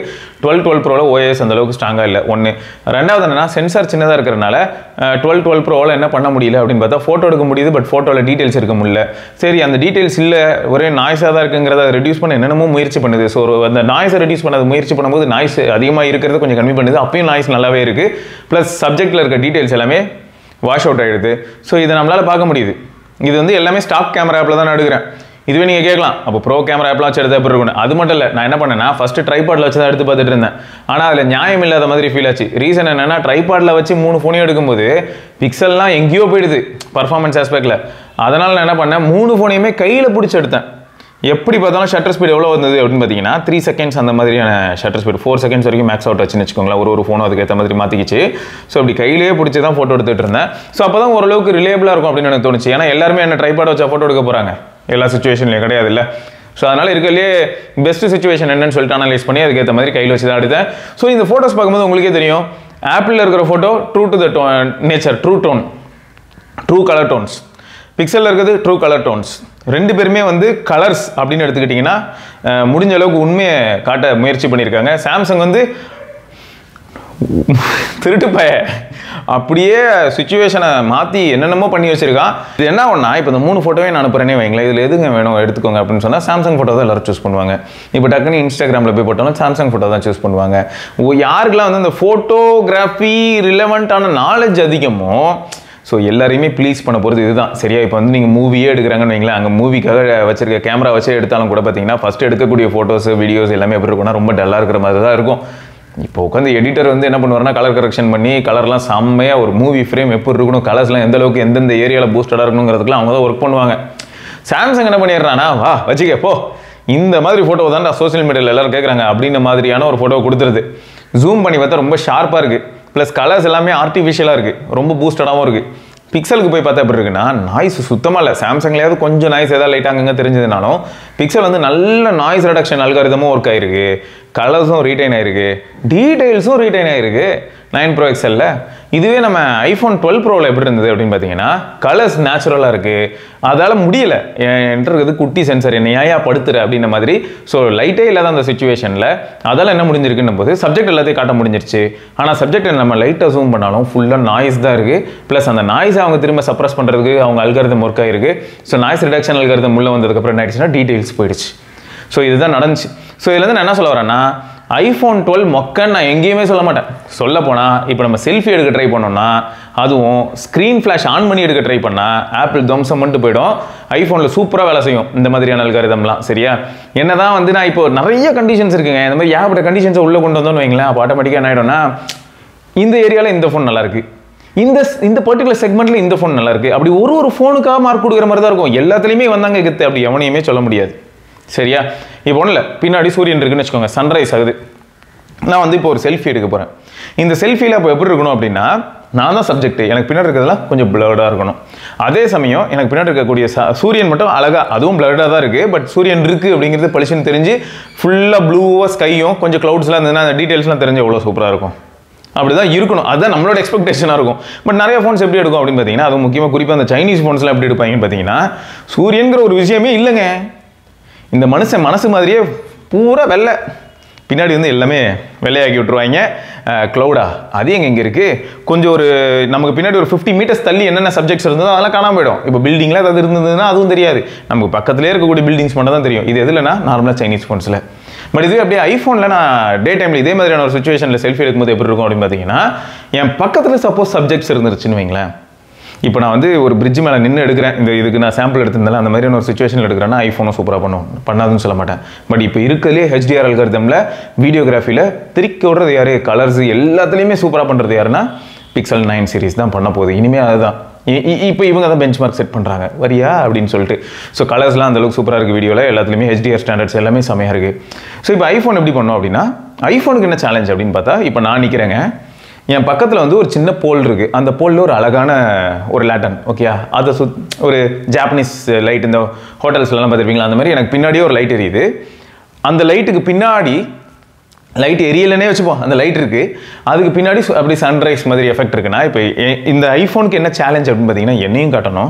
[SPEAKER 1] 12 ப்ரோவில் ஓஎஸ் அந்த அளவுக்கு ஸ்ட்ராங்காக இல்லை. ஒன்று. ரெண்டாவது என்னன்னா சென்சார் சின்னதாக இருக்கிறனால 12 ப்ரோவில் என்ன பண்ண முடியல அப்படின்னு பார்த்தா ஃபோட்டோ எடுக்க முடியுது, பட் ஃபோட்டோவில் டீட்டெயில்ஸ் இருக்க முடியல. சரி, அந்த டீட்டெயில்ஸ் இல்லை, ஒரே நாய்ஸாக தான் இருக்குங்கிறத ரெடியூஸ் பண்ண என்னென்னமோ முயற்சி பண்ணுது. ஸோ அந்த நாய்ஸை ரெடியூஸ் பண்ண முயற்சி பண்ணும்போது நாய்ஸ் அதிகமாக இருக்கிறது கொஞ்சம் கம்மி பண்ணுது. அப்பயும் நாய்ஸ் நல்லாவே இருக்குது. ப்ளஸ் சப்ஜெக்டில் இருக்க டீட்டெயில்ஸ் எல்லாமே வாஷ் அவுட் ஆகிடுது. ஸோ இதை நம்மளால் பார்க்க முடியுது. இது வந்து எல்லாமே ஸ்டாக் கேமரா ஆப்பில் தான் நான் எடுக்கிறேன். இதுவே நீங்கள் கேட்கலாம், அப்போ ப்ரோ கேமரா ஆப்லாம் வச்சு எடுத்த எப்படி இருக்கணும். அது மட்டும் இல்லை, நான் என்ன பண்ணேன்னா ஃபஸ்ட்டு ட்ரைபாடில் வச்சு தான் எடுத்து பார்த்துட்டு இருந்தேன். ஆனால் அதில் நியாயம் இல்லாத மாதிரி ஃபீல் ஆச்சு. ரீசன் என்னென்னா ட்ரைபாடில் வச்சு 3 ஃபோனையும் எடுக்கும்போது பிக்சல்லாம் எங்கேயோ போயிடுது பர்ஃபார்மன்ஸ் ஆஸ்பெக்டில். அதனால் நான் என்ன பண்ணேன், 3 ஃபோனையுமே கையில் பிடிச்சி எடுத்தேன். எப்படி பார்த்தாலும் ஷட்டர் ஸ்பீட் எவ்வளோ வந்தது அப்படின்னு பார்த்தீங்கன்னா 3 செகண்ட்ஸ் அந்த மாதிரியான ஷட்டர் ஸ்பீட், 4 செகண்ட்ஸ் வரைக்கும் மேக்ஸ் அவுட் வச்சுன்னு வச்சுக்கோங்களேன். ஒரு ஃபோனும் அதுக்கேற்ற மாதிரி மாற்றிக்கிச்சு. ஸோ அப்படி கையிலேயே பிடிச்சி தான் ஃபோட்டோ எடுத்துகிட்டு இருந்தேன். ஸோ அப்போ தான் ஓரளவுக்கு ரிலேபிளாக இருக்கும் அப்படின்னு எனக்கு தோணுச்சு. ஏன்னா எல்லாருமே என்ன ட்ரைபாட் வச்சா ஃபோட்டோ எடுக்க போகிறாங்க, எல்லா சுச்சுவேஷன்லையும் கிடையாது இல்லை. ஸோ அதனால் இருக்கிறதுலே பெஸ்ட் சுச்சுவேஷன் என்னன்னு சொல்லிட்டு அனலைஸ் பண்ணி அதுக்கேற்ற மாதிரி கையில் வச்சு தான் எடுத்தேன். ஸோ இந்த ஃபோட்டோஸ் பார்க்கும்போது உங்களுக்கே தெரியும், ஆப்பிளில் இருக்கிற photo true to the nature, true colour tones. பிக்சலில் இருக்கிறது ட்ரூ கலர் டோன்ஸ். 2 பேருமே வந்து கலர்ஸ் அப்படின்னு எடுத்துக்கிட்டிங்கன்னா முடிஞ்ச அளவுக்கு உண்மையை காட்ட முயற்சி பண்ணியிருக்காங்க. சாம்சங் வந்து திருட்டுப்பய அப்படியே சுச்சுவேஷனை மாற்றி என்னென்னமோ பண்ணி வச்சிருக்கான். இது என்ன ஒன்றா, இப்போ இந்த 3 ஃபோட்டோவே நான் அனுப்புறேனே வைங்களேன், இதில் எதுங்க வேணும் எடுத்துக்கோங்க அப்படின்னு சொன்னால் சாம்சங் ஃபோட்டோ தான் எல்லோரும் சூஸ் பண்ணுவாங்க. இப்போ டக்குன்னு இன்ஸ்டாகிராமில் போய் போட்டாலும் சாம்சங் ஃபோட்டோ தான் சூஸ் பண்ணுவாங்க. யாருக்கெல்லாம் வந்து இந்த ஃபோட்டோகிராஃபி ரிலவெண்ட்டான நாலேஜ் அதிகமோ ஸோ எல்லாரையுமே ப்ளீஸ் பண்ண போகிறது இதுதான். சரியா, இப்போ வந்து நீங்கள் மூவியே எடுக்கிறாங்கன்னு வைங்களேன், அங்கே மூவிக்காக வச்சிருக்க கேமரா வச்சே எடுத்தாலும் கூட பார்த்தீங்கன்னா ஃபஸ்ட்டு எடுக்கக்கூடிய ஃபோட்டோஸ் வீடியோஸ் எல்லாமே எப்படி இருக்கும்னா ரொம்ப டல்லாக இருக்கிற மாதிரி தான் இருக்கும். இப்போ உட்காந்து எடிட்டர் வந்து என்ன பண்ணுவார்னா கலர் கரெக்ஷன் பண்ணி கலர்லாம் செம்மையாக ஒரு மூவி ஃப்ரேம் எப்படி இருக்கணும், கலர்ஸ்லாம் எந்த அளவுக்கு எந்தெந்த ஏரியாவில் பூஸ்டடாக இருக்கணுங்கிறதுக்குலாம் அவங்க தான் ஒர்க் பண்ணுவாங்க. சாம்சங் என்ன பண்ணிடுறானா, வா வச்சுக்க போ, இந்த மாதிரி ஃபோட்டோ தான் சோஷியல் மீடியாவில் எல்லோரும் கேட்குறாங்க அப்படின்ற மாதிரியான ஒரு ஃபோட்டோ கொடுத்துருது. ஜூம் பண்ணி பார்த்தா ரொம்ப ஷார்ப்பாக இருக்குது. ப்ளஸ் கலர்ஸ் எல்லாமே ஆர்டிஃபிஷியலாக இருக்குது, ரொம்ப பூஸ்டடாகவும் இருக்குது. பிக்சலுக்கு போய் பார்த்தா எப்படி இருக்குன்னா நாய்ஸ் சுத்தமாக இல்லை. சாம்சங்லேயாவது கொஞ்சம் நாய்ஸ் ஏதாவது லைட்டாக அங்கங்கே தெரிஞ்சதுனாலும் பிக்சல் வந்து நல்ல நாய்ஸ் ரிடக்ஷன் அல்காரிதமும் ஒர்க் ஆகிருக்கு, கலர்ஸும் ரீட்டைன் ஆகிருக்கு, டீட்டெயில்ஸும் ரீட்டைன் ஆகிருக்கு 9 Pro XLல. இதுவே நம்ம ஐஃபோன் 12 ப்ரோவில் எப்படி இருந்தது அப்படின்னு பார்த்தீங்கன்னா கலர்ஸ் நேச்சுரலாக இருக்குது. அதால் முடியலை, என்கிட்ட இருக்கிறது குட்டி சென்சர் என்னை ஏயா படுத்துற அப்படின்ற மாதிரி. ஸோ லைட்டே இல்லாத அந்த சுச்சுவேஷனில் அதால் என்ன முடிஞ்சிருக்குன்னும் போது சப்ஜெக்ட் எல்லாத்தையும் காட்ட முடிஞ்சிருச்சு. ஆனால் சப்ஜெக்டை நம்ம லைட்டாக ஜூம் பண்ணாலும் ஃபுல்லாக நாய்ஸ் தான் இருக்குது. ப்ளஸ் அந்த நாய்ஸை அவங்க திரும்ப சப்ரஸ் பண்ணுறதுக்கு அவங்க அல்காரிதம் ஒர்க் ஆகிருக்கு. ஸோ நாய்ஸ் ரிடக்ஷன் அல்காரிதம் உள்ளே வந்ததுக்கப்புறம் என்ன ஆயிடுச்சுன்னா டீட்டெயில்ஸ் போயிடுச்சு. ஸோ இதுதான் நடந்துச்சு. ஸோ இதுலேருந்து நான் என்ன சொல்ல வரேன்னா ஐஃபோன் 12 மொக்கன்னு நான் எங்கேயுமே சொல்ல மாட்டேன். சொல்ல போனால் இப்போ நம்ம செல்ஃபி எடுக்க ட்ரை பண்ணோம்னா அதுவும் ஸ்க்ரீன் ஃப்ளாஷ் ஆன் பண்ணி எடுக்க ட்ரை பண்ணால் ஆப்பிள் தம்சம் பண்ணிட்டு போயிடும். ஐஃபோனில் சூப்பராக வேலை செய்யும் இந்த மாதிரியான அல்காரிதம்லாம். சரியா, என்ன தான் வந்து நான் இப்போ நிறைய கண்டிஷன்ஸ் இருக்குங்க, இந்த மாதிரி ஏகப்பட்ட கண்டிஷன்ஸை உள்ளே கொண்டு வந்தோன்னு வைங்களேன், அப்போ ஆட்டோமேட்டிக்காக என்ன ஆகிடும்னா இந்த ஏரியாவில் இந்த ஃபோன் நல்லாயிருக்கு, இந்த பர்டிகுலர் செக்மெண்ட்டில் இந்த ஃபோன் நல்லாயிருக்கு, அப்படி ஒரு ஃபோனுக்காக மார்க் கொடுக்குற மாதிரி தான் இருக்கும். எல்லாத்துலேயுமே வந்தாங்க கெத்து அப்படி எவனையுமே சொல்ல முடியாது. சரியா, இப்போ ஒன்றும் இல்லை, பின்னாடி சூரியன் இருக்குன்னு வச்சுக்கோங்க, சன்ரைஸ் ஆகுது. நான் வந்து இப்போ ஒரு செல்ஃபி எடுக்க போகிறேன். இந்த செல்ஃபியில் இப்போ எப்படி இருக்கணும் அப்படின்னா, நான் தான் சப்ஜெக்ட், எனக்கு பின்னாடி இருக்கிறதுலாம் கொஞ்சம் பிளர்டாக இருக்கணும். அதே சமயம் எனக்கு பின்னாடி இருக்கக்கூடிய சூரியன் மட்டும் அழகாக, அதுவும் பிளர்டாக தான் இருக்குது, பட் சூரியன் இருக்குது அப்படிங்கிறது பளிச்சுன்னு தெரிஞ்சு ஃபுல்லாக ப்ளூவாக ஸ்கையும் கொஞ்சம் க்ளவுட்ஸ்லாம் இருந்ததுன்னா அந்த டீட்டெயில்ஸ்லாம் தெரிஞ்சு எவ்வளோ சூப்பராக இருக்கும். அப்படி தான் இருக்கணும். அதுதான் நம்மளோட எக்ஸ்பெக்டேஷனாக இருக்கும். பட் நிறைய ஃபோன்ஸ் எப்படி எடுக்கும் அப்படின்னு பார்த்தீங்கன்னா, அதுவும் முக்கியமாக குறிப்பாக அந்த சைனீஸ் ஃபோன்ஸ்லாம் எப்படி எடுப்பாங்கன்னு பார்த்தீங்கன்னா, சூரியன்கிற ஒரு விஷயமே இல்லைங்க. இந்த மனசு மாதிரியே பூரா வெள்ளை, பின்னாடி வந்து எல்லாமே வெள்ளையாக்கி விட்டுருவாங்க. க்ளவுடா அது எங்கே இருக்குது, கொஞ்சம் ஒரு நமக்கு பின்னாடி ஒரு 50 மீட்டர்ஸ் தள்ளி என்னென்ன சப்ஜெக்ட்ஸ் இருந்ததோ அதெல்லாம் காணாமல் போயிடும். இப்போ பில்டிங்கில் ஏதாவது இருந்ததுன்னா அதுவும் தெரியாது, நமக்கு பக்கத்துலேயே இருக்கக்கூடிய பில்டிங்ஸ் மட்டும் தான் தெரியும். இது எதுலனா நார்மலாக சைனீஸ் ஃபோன்ஸில். பட் இதுவே அப்படியே ஐஃபோனில் நான் டே டைமில் இதே மாதிரியான ஒரு சுச்சுவேஷனில் செல்ஃபி எடுக்கும்போது எப்படி இருக்கும் அப்படின்னு பார்த்தீங்கன்னா, என் பக்கத்தில் சப்போஸ் சப்ஜெக்ட்ஸ் இருந்துருச்சுன்னு வைங்களேன். இப்போ நான் வந்து ஒரு பிரிட்ஜ் மேலே நின்று எடுக்கிறேன், இதுக்கு நான் சாம்பிள் எடுத்திருந்தாலும் அந்த மாதிரியான ஒரு சுச்சுவேஷனில் எடுக்கிறேன்னா ஐஃபோனும் சூப்பராக பண்ணாதுன்னு சொல்ல மாட்டேன். பட் இப்போ இருக்கிறதுலே HDR அல்காரிதமில் வீடியோகிராஃபியில் திருக்கி விடுறது யார், கலர்ஸ் எல்லாத்துலேயுமே சூப்பராக பண்ணுறது யாருன்னா பிக்சல் 9 சீரிஸ் தான் பண்ண போகுது. இனிமேல் அதுதான் இப்போ இவங்க தான் பெஞ்ச் மார்க் செட் பண்ணுறாங்க வரியா அப்படின்னு சொல்லிட்டு. ஸோ கலர்ஸ்லாம் அந்தளவுக்கு சூப்பராக இருக்குது வீடியோவில், எல்லாத்துலேயுமே HDR ஸ்டாண்டர்ட்ஸ் எல்லாமே செமையாக இருக்குது. ஸோ இப்போ ஐஃபோன் எப்படி பண்ணோம் அப்படின்னா, ஐஃபோனுக்கு என்ன சேலஞ்ச் அப்படின்னு பார்த்தா, இப்போ நான் நிற்கிறேங்க, என் பக்கத்தில் வந்து ஒரு சின்ன போல் இருக்குது, அந்த போலில் ஒரு அழகான ஒரு லேட்டன், ஓகேயா, அதை ஒரு ஜாப்பனீஸ் லைட், இந்த ஹோட்டல்ஸ்லாம் பார்த்துருப்பீங்களா அந்த மாதிரி எனக்கு பின்னாடியே ஒரு லைட் எரியுது. அந்த லைட்டுக்கு பின்னாடி லைட் எரியலனே வச்சுப்போம், அந்த லைட் இருக்குது, அதுக்கு பின்னாடி அப்படி சன்ரைஸ் மாதிரி எஃபெக்ட் இருக்குன்னா, இப்போ இந்த ஐஃபோனுக்கு என்ன சேலஞ்ச் அப்படின்னு பார்த்தீங்கன்னா, என்னையும் காட்டணும்,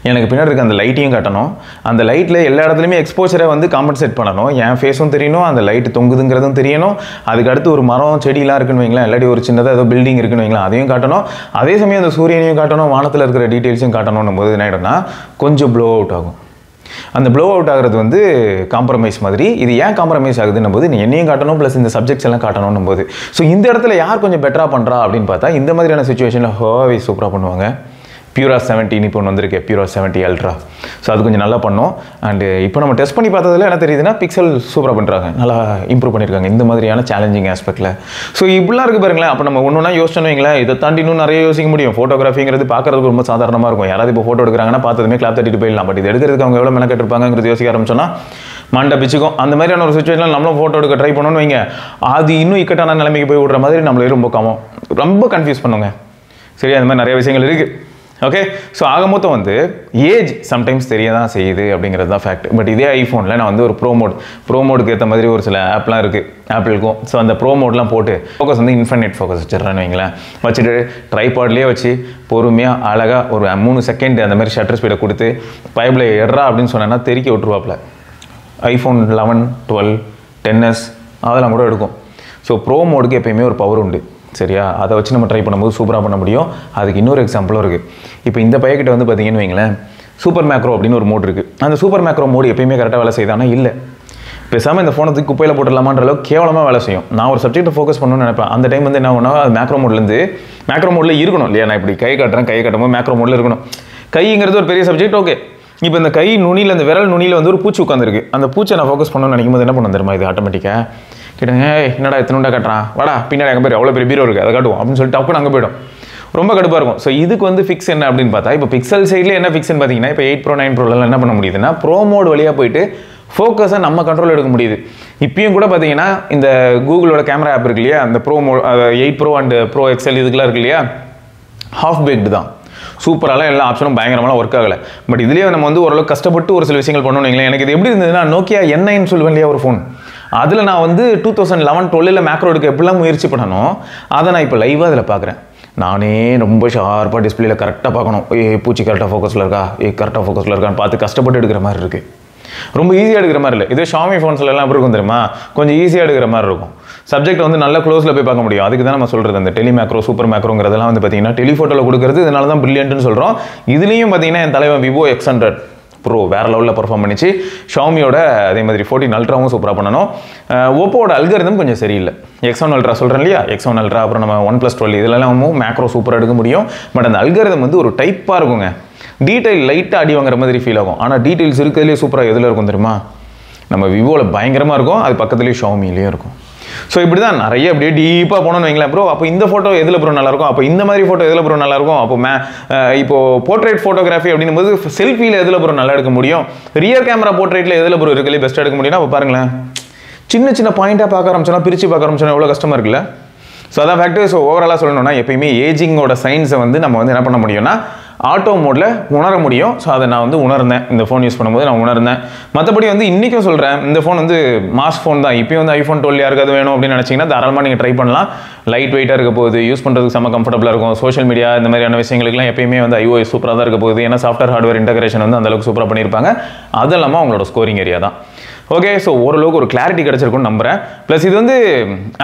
[SPEAKER 1] எனக்கு பின்னாடி இருக்க அந்த லைட்டையும் காட்டணும், அந்த லைட்டில் எல்லா இடத்துலையுமே எக்ஸ்போஜரை வந்து காம்பன்சேட் பண்ணணும், என் ஃபேஸும் தெரியணும், அந்த லைட்டு தொங்குதுங்கிறதும் தெரியணும், அதுக்கு அடுத்து ஒரு மரம் செடியெலாம் இருக்குன்னு வைங்களேன், இல்லாட்டி ஒரு சின்னதாக ஏதோ பில்டிங் இருக்குன்னு வைங்களேன், அதையும் காட்டணும், அதே சமயம் அந்த சூரியனையும் காட்டணும், வானத்தில் இருக்கிற டீட்டெயில்ஸையும் காட்டணும் போது என்ன ஆகிடும்னா கொஞ்சம் ப்ளோ அவுட் ஆகும். அந்த ப்ளோ அவுட் ஆகிறது வந்து காம்ப்ரமைஸ் மாதிரி. இது ஏன் காம்ப்ரமைஸ் ஆகுதுன்னும் போது, என்னையும் காட்டணும் ப்ளஸ் இந்த சப்ஜெக்ட்ஸ் எல்லாம் காட்டணும் போது, ஸோ இந்த இடத்துல யார் கொஞ்சம் பெட்டராக பண்ணுறா அப்படின்னு பார்த்தா, இந்த மாதிரியான சுச்சுவேஷனில் ஹுவாவே சூப்பராக பண்ணுவாங்க. Pura 17 இப்போ ஒன்று வந்திருக்கு, Pura 70 Ultra. ஸோ அது கொஞ்சம் நல்லா பண்ணோம். அண்டு இப்போ நம்ம டெஸ்ட் பண்ணி பார்த்ததுல என்ன தெரியுதுன்னா, பிக்சல் சூப்பராக பண்ணுறாங்க, நல்லா இம்ப்ரூவ் பண்ணியிருக்காங்க இந்த மாதிரியான சேலஞ்சிங் ஆஸ்பெக்டில். ஸோ இப்படிலாம் இருக்குது பாருங்களேன். அப்போ நம்ம ஒன்றுனா யோசிச்சோன்னு வைங்களேன், இதை தாண்டி இன்னும் நிறைய யோசிக்க முடியும். ஃபோட்டோகிராஃபிங்கிறது பார்க்குறதுக்கு ரொம்ப சாதாரணமாக இருக்கும். யாராவது இப்போ ஃபோட்டோ எடுக்கிறாங்கன்னா பார்த்ததுமே கிளாப் தட்டிட்டு போயிடலாம். பட் இது எடுக்கிறதுக்கு அவங்க எவ்வளோ மெனக்கெட்டிருப்பாங்கிறது யோசிக்க ஆரம்பிச்சோன்னா மண்டை பிச்சுக்கும். அந்த மாதிரியான ஒரு சுச்சுவேஷனில் நம்மளும் ஃபோட்டோ எடுக்க ட்ரை பண்ணணும்னு வைங்க, அது இன்னும் இக்கட்டான நிலைமைக்கு போய் விடுற மாதிரி நம்மளே ரொம்ப கன்ஃபியூஸ் பண்ணுங்க. சரி, அந்த மாதிரி நிறைய விஷயங்கள் இருக்குது. ஓகே, ஸோ ஆக மொத்தம் வந்து ஏஜ் சம்டைம்ஸ் தெரிய தான் செய்யுது அப்படிங்கிறது தான் ஃபேக்ட். பட் இதே ஐஃபோனில் நான் வந்து ஒரு ப்ரோ மோடுக்கு ஏற்ற மாதிரி ஒரு சில ஆப்லாம் இருக்குது ஆப்பிளுக்கும். ஸோ அந்த ப்ரோ மோட்லாம் போட்டு ஃபோக்கஸ் வந்து இன்ஃபினிட் ஃபோக்கஸ் வச்சிடறேன்னு வைங்களேன், வச்சுட்டு ட்ரைபாட்லேயே வச்சு பொறுமையாக அழகாக ஒரு 3 செகண்ட் அந்த மாதிரி ஷட்டர் ஸ்பீடை கொடுத்து பைப்பில் எட்ரா அப்படின்னு சொன்னேன்னா தெறிக்க விட்டுருவாப்பில். ஐஃபோன் 11, 12, 10s அதெல்லாம் கூட எடுக்கும். ஸோ ப்ரோ மோடுக்கு எப்பயுமே ஒரு பவர் உண்டு, சரியா? அதை வச்சு நம்ம ட்ரை பண்ணும்போது சூப்பராக பண்ண முடியும். அதுக்கு இன்னொரு எக்ஸாம்பிளும் இருக்குது. இப்போ இந்த பையக்கிட்ட வந்து பார்த்தீங்கன்னு வைங்களேன், சூப்பர் மேக்ரோ அப்படின்னு ஒரு மோட் இருக்குது. அந்த சூப்பர் மேக்ரோ மோடு எப்பயுமே கரெக்டாக வேலை செய்தானா இல்லை, பேசாமல் இந்த ஃபோனை குப்பையில் போட்டுடலாமான்ற அளவுக்கு கேவலமாக வேலை செய்யும். நான் ஒரு சப்ஜெக்ட்டை ஃபோக்கஸ் பண்ணணும்னு நினைப்பேன். அந்த டைம் வந்து என்ன பண்ணா, அது மேக்ரோ மோடில் இருக்கணும் இல்லையா? நான் இப்படி கை காட்டும்போது மேக்ரோ மோடில் இருக்கணும். கைங்கிறது ஒரு பெரிய சப்ஜெக்ட், ஓகே. இப்போ இந்த கை நுனியில், இந்த விரல் நுனியில் வந்து ஒரு பூச்சி உட்காந்துருக்கு. அந்த பூச்சை நான் ஃபோக்கஸ் பண்ணணும்னு நினைக்கும் போது என்ன பண்ண தெரியுமா, இது ஆட்டோமேட்டிக்காக கேட்டுங்க, என்னடா எத்தனை காட்டுறான், வாடா பின்னாடி அங்கே போய் அவ்வளோ பெரிய பீரோ இருக்குது அதை காட்டுவோம் அப்படின்னு சொல்லிட்டு டப்புன்னு அங்கே போய்டும். ரொம்ப கடுப்பாக இருக்கும். ஸோ இதுக்கு வந்து ஃபிக்ஸ் என்ன அப்படின்னு பார்த்தா, இப்போ பிக்சல் சைடில் என்ன ஃபிக்ஸ்ன்னு பார்த்தீங்கன்னா, இப்போ 8 Pro 9 Proலாம் என்ன பண்ண முடியுதுன்னா, ப்ரோ மோட் வழியாக போயிட்டு ஃபோக்கஸை நம்ம கண்ட்ரோல் எடுக்க முடியுது. இப்பயும் கூட பார்த்தீங்கன்னா இந்த கூகுளோட கேமரா ஆப் இருக்கு இல்லையா, அந்த pro mode 8 Pro and Pro XL இதுக்கெல்லாம் இருக்கு இல்லையா, ஹாஃப் பேக்டு தான், சூப்பராலாம் எல்லா ஆப்ஷனும் பயங்கரமாக ஒர்க் ஆகலை. பட் இதுலேயே நம்ம வந்து ஓரளவுக்கு கஷ்டப்பட்டு ஒரு சில விஷயங்கள் பண்ணணும் வைங்களேன். எனக்கு இது எப்படி இருந்ததுன்னா, நோக்கியா N9 சொல்லுவேன் இல்லையா ஒரு ஃபோன், அதில் நான் வந்து 2011, 12 மேக்ரோ எடுக்க எப்படிலாம் முயற்சி பண்ணணும், அதை நான் இப்போ லைவாக அதில் பார்க்குறேன். நானே ரொம்ப ஷார்ப்பாக டிஸ்பிளேல கரெக்டாக பார்க்கணும், பூச்சி கரெக்டாக ஃபோக்கஸில் இருக்கா, கரெக்டாக ஃபோக்கஸில் இருக்கான்னு பார்த்து கஷ்டப்பட்டு எடுக்கிற மாதிரி இருக்குது. ரொம்ப ஈஸியாக எடுக்கிற மாதிரி இல்லை. இதே ஷாமி ஃபோன்ஸ்லாம் எப்படி இருக்கும் தெரியுமா, கொஞ்சம் ஈஸியாக எடுக்கிற மாதிரி இருக்கும். சப்ஜெக்ட் வந்து நல்லா க்ளோஸில் போய் பார்க்க முடியும். அதுக்கு தான் நம்ம சொல்கிறது அந்த டெலி மேக்ரோ சூப்பர் மேக்ரோங்கிறதெல்லாம் வந்து பார்த்தீங்கன்னா டெலிஃபோட்டோவில் கொடுக்குறது, இதனால தான் பிரில்லியன்ட்னு சொல்கிறோம். இதுலேயும் பார்த்தீங்கன்னா என் தலைவன் விவோ X100 Pro வேறு லெவலில் பர்ஃபார்ம் பண்ணிச்சு. ஷாமியோட அதே மாதிரி 14 Ultraவும் சூப்பராக பண்ணணும். ஓப்போட அல்காரிதம் கொஞ்சம் சரியில்லை. X1 Ultra சொல்கிறேன் இல்லையா, X1 Ultra அப்புறம் நம்ம OnePlus 12 இதெல்லாம் மேக்ரோ சூப்பராக எடுக்க முடியும். பட் அந்த அல்காரிதம் வந்து ஒரு டைப்பாக இருக்குங்க, டீட்டெயில் லைட்டாக அடி வாங்குற மாதிரி ஃபீல் ஆகும். ஆனால் டீட்டெயில்ஸ் இருக்கிறதுலே சூப்பராக எதில் இருக்கும் தெரியுமா, நம்ம விவோவில் பயங்கரமாக இருக்கும், அது பக்கத்துலேயே ஷாமிலேயும் இருக்கும். ஸோ இப்படி தான் நிறைய அப்படியே டீப்பாக போனோன்னு வைங்களேன். ப்ரோ அப்போ இந்த ஃபோட்டோ எதில் ப்ரோ நல்லாயிருக்கும், அப்போ இந்த மாதிரி ஃபோட்டோ எதில் ப்ரோ நல்லாயிருக்கும், அப்போ இப்போ போர்ட்ரேட் ஃபோட்டோகிராஃபி அப்படின்னும் போது செல்ஃபியில் எதில் ப்ரோ நல்லா எடுக்க முடியும், ரியர் கேமரா போர்ட்ரேட்டில் எதில் ப்ரோ இருக்கலே பெஸ்ட்டாக எடுக்க முடியும்னா அப்போ பாருங்களேன், சின்ன சின்ன பாயிண்டாக பார்க்க ஆரம்பிச்சோன்னா, பிரித்து பார்க்க ஆரம்பிச்சோன்னா எவ்வளோ கஷ்டமாக இருக்குல்ல. ஸோ அதான் ஃபேக்டர். ஸோ ஓவராலாக சொல்லணும்னா எப்பயுமே ஏஜிங்கோட சைன்ஸை வந்து நம்ம வந்து என்ன பண்ண முடியும்னா ஆட்டோ மோடில் உணர முடியும். ஸோ அதை நான் வந்து உணர்ந்தேன் இந்த ஃபோன் யூஸ் பண்ணும்போது நான் உணர்ந்தேன். மற்றபடி வந்து இன்றைக்கும் சொல்கிறேன், இந்த ஃபோன் வந்து மாஸ் ஃபோன் தான். இப்போயும் வந்து iPhone 12 யாருக்காவது வேணும் அப்படின்னு நினச்சிங்கன்னா தாராளமாக நீங்கள் ட்ரை பண்ணலாம். லைட் வெயிட்டாக இருக்க போகுது, யூஸ் பண்ணுறதுக்கு செம்ம கம்ஃபர்டபுளாக இருக்கும். சோஷியல் மீடியா இந்த மாதிரியான விஷயங்களுக்குலாம் எப்பயுமே வந்து iOS சூப்பராக தான் இருக்க போகுது. ஏன்னா சாஃப்ட்வேர் ஹார்ட்வேர் இன்டகிரேஷன் வந்து அந்தளவுக்கு சூப்பராக பண்ணியிருப்பாங்க. அது இல்லாமல் அவங்களோட ஸ்கோரிங் ஏரியா தான். ஓகே, ஸோ ஓரளவுக்கு ஒரு கிளாரிட்டி கிடச்சிருக்குன்னு நம்புறேன். ப்ளஸ் இது வந்து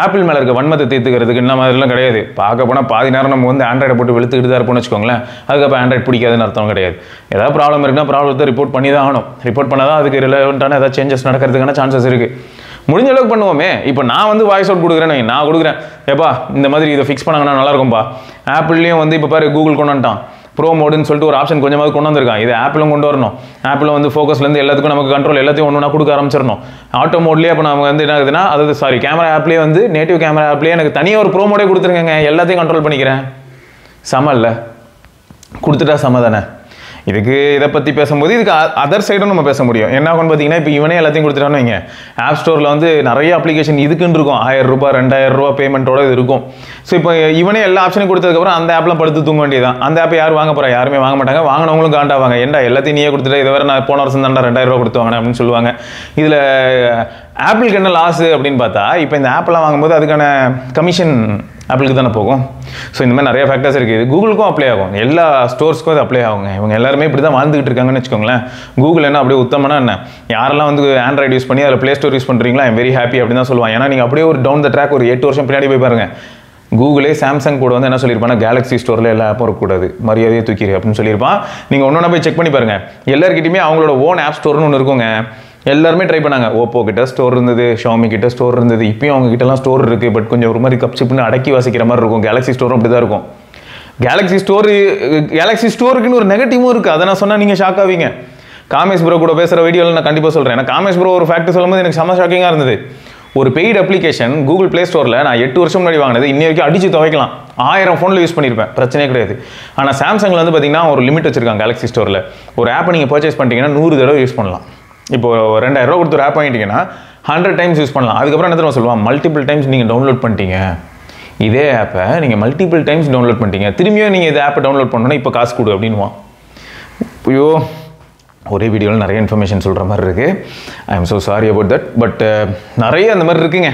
[SPEAKER 1] ஆப்பிள் மேலே இருக்க வன்மத்தை தீர்த்துக்கிறதுக்கு இந்த மாதிரிலாம் கிடையாது. பார்க்க போனால் பாதி நேரம் நம்ம வந்து ஆண்ட்ராய்டை போட்டு வெளுத்துக்கிட்டு தான் இருப்போம்னு வச்சுக்கோங்களேன். அதுக்கப்புறம் ஆண்ட்ராய்ட் பிடிக்காதுன்னு அர்த்தம் கிடையாது. ஏதாவது ப்ராப்ளம் இருக்குன்னா ப்ராப்ளத்தை ரிப்போர்ட் பண்ணி தான் ஆகணும். ரிப்போர்ட் பண்ணால் தான் அதுக்கு ரிலவெண்ட்டான ஏதாவது சேஞ்சஸ் நடக்கிறதுக்கான சான்சஸ் இருக்குது. முடிஞ்ச அளவுக்கு பண்ணுவோமே. இப்போ நான் வந்து வாய்ஸ் அவுட் கொடுக்குறேன்னு நான் கொடுக்குறேன், ஏப்பா இந்த மாதிரி இதை ஃபிக்ஸ் பண்ணாங்கன்னா நல்லாயிருக்கும்பா. ஆப்பிள்லேயும் வந்து இப்போ பாரு கூகுள் கொண்டு வந்துட்டான் ப்ரோ மோடுன்னு சொல்லிட்டு ஒரு ஆப்ஷன் கொஞ்சமாவது கொண்டு வந்திருக்கான். இது ஆப்பிளும் கொண்டு வரணும். ஆப்பிளும் வந்து ஃபோக்கஸ்லேருந்து எல்லாத்துக்கும் நமக்கு கண்ட்ரோல் எல்லாத்தையும் ஒன்று கொடுக்க ஆரம்பிச்சிடணும். ஆட்டோ மோட்லேயே இப்போ நம்ம வந்து என்ன ஆகுதுன்னா, அதாவது கேமரா ஆப்லேயே வந்து நேட்டிவ் கேமரா ஆப்லேயே எனக்கு தனியாக ஒரு ப்ரோ மோடே கொடுத்துருங்க, எல்லாத்தையும் கண்ட்ரோல் பண்ணிக்கிறேன். சம இல்லை கொடுத்துட்டா சம தானே. இதுக்கு இதை பற்றி பேசும்போது இதுக்கு அதர் சைடும் நம்ம பேச முடியும். என்ன ஆகும்னு பார்த்தீங்கன்னா, இப்போ இவனே எல்லாத்தையும் கொடுத்துட்டான்னு வைங்க, ஆப் ஸ்டோரில் வந்து நிறைய அப்ளிகேஷன் இதுக்குன்னு இருக்கும். 1000 ரூபாய் 2000 ரூபா பேமெண்ட்டோட இது இருக்கும். ஸோ இப்போ இவனே எல்லா ஆப்ஷனும் கொடுத்ததுக்கப்புறம் அந்த ஆப்லாம் படுத்து தூங்க வேண்டியதான். அந்த ஆப்பை யார் வாங்க போகிறா? யாருமே வாங்க மாட்டாங்க. வாங்கினவங்களும் காண்டாவாங்க, ஏன்டா எல்லாத்தையும் நீயே கொடுத்துட்டு இதை வேறு நான் போன வருஷம் தான்டா 2000 ரூபா கொடுத்து வாங்கினேன் அப்படின்னு சொல்லுவாங்க. இதில் ஆப்பிளுக்கு என்ன லாஸு அப்படின்னு பார்த்தா, இப்போ இந்த ஆப்பெல்லாம் வாங்கும்போது அதுக்கான கமிஷன் ஆப்பிளுக்கு தானே போகும். ஸோ இந்த மாதிரி நிறைய ஃபேக்டர்ஸ் இருக்குது. இது கூகுளுக்கும் அப்ளை ஆகும், எல்லா ஸ்டோர்ஸ்க்கும் அது அப்ளை ஆகுங்க. இவங்க எல்லாருமே இப்படி தான் வாழ்ந்துகிட்டு இருக்காங்கன்னு வச்சுக்கோங்களேன். கூகுள் என்ன அப்படியே உத்தமனா என்ன, யாரெல்லாம் வந்து ஆண்ட்ராய்டு யூஸ் பண்ணி அதில் ப்ளே ஸ்டோர் யூஸ் பண்ணுறீங்களா, ஐம் வெரி ஹாப்பி அப்படின்னு தான் சொல்லுவாங்க. ஏன்னா நீங்கள் அப்படியே ஒரு டவுன் த ட்ராக் ஒரு 8 வருஷம் பின்னாடி போய் பாருங்கள். கூகுளே சாம்சங் கூட வந்து என்ன சொல்லியிருப்பாங்கன்னா, கேலக்ஸி ஸ்டோரில் எல்லா ஆப்பும் இருக்கக்கூடாது, மரியாதையை தூக்கிடு அப்படின்னு சொல்லியிருப்பான். நீங்கள் ஒன்று போய் செக் பண்ணி பாருங்கள். எல்லாருக்கிட்டையுமே அவங்களோட ஓன் ஆப் ஸ்டோர்னு ஒன்று இருக்குங்க. எல்லாருமே ட்ரை பண்ணாங்க. ஓப்போ கிட்ட ஸ்டோர் இருந்தது, ஷாமி கிட்ட ஸ்டோர் இருந்தது. இப்பயும் அவங்க கிட்டலாம் ஸ்டோர் இருக்குது. பட் கொஞ்சம் ஒரு மாதிரி கப்சிப்னு அடக்கி வாசிக்கிற மாதிரி இருக்கும். கேலக்ஸி ஸ்டோரும் அப்படி தான் இருக்கும். கேலக்ஸி ஸ்டோருக்குன்னு ஒரு நெகட்டிவும் இருக்குது. அதை நான் சொன்னால் நீங்கள் ஷாக் ஆவீங்க. காமேஷ் ப்ரோ கூட பேசுகிற வீடியோவில் நான் கண்டிப்பாக சொல்கிறேன். ஏன்னா காமேஷ் ப்ரோ ஒரு ஃபேக்ட் சொல்லும்போது எனக்கு செம்ம ஷாக்கிங்காக இருந்தது. ஒரு பெய்டு அப்ளிகேஷன் கூகுள் ப்ளே ஸ்டோரில் நான் 8 வருஷம் முன்னாடி வாங்கினது இன்னி வரைக்கும் அடிச்சு துவைக்கலாம். 1000 ஃபோனில் யூஸ் பண்ணியிருப்பேன், பிரச்சனையே கிடையாது. ஆனால் சாம்சங்கில் வந்து பார்த்தீங்கன்னா ஒரு லிமிட் வச்சிருக்காங்க. கேலக்ஸி ஸ்டோரில் ஒரு ஆப்பை நீங்கள் பர்ச்சேஸ் பண்ணிட்டீங்கன்னா 100 தடவை யூஸ் பண்ணலாம். இப்போ 2000 ரூபா கொடுத்து ஒரு ஆப் வாங்கிட்டீங்கன்னா 100 டைம்ஸ் யூஸ் பண்ணலாம். அதுக்கப்புறம் என்ன தெரியுமா சொல்லுவான், மல்டிபிள் டைம்ஸ் நீங்கள் டவுன்லோட் பண்ணிட்டீங்க, இதே ஆப்பை நீங்கள் மல்டிபிள் டைம்ஸ் டவுன்லோட் பண்ணிட்டீங்க, திரும்பியும் நீங்கள் இந்த ஆப்பை டவுன்லோட் பண்ணணும்னா இப்போ காசு கொடு அப்படின்வான். ஐயோ, ஒரே வீடியோவில் நிறைய இன்ஃபர்மேஷன் சொல்கிற மாதிரி இருக்குது. I am so sorry about that. But நிறைய அந்த மாதிரி இருக்குங்க,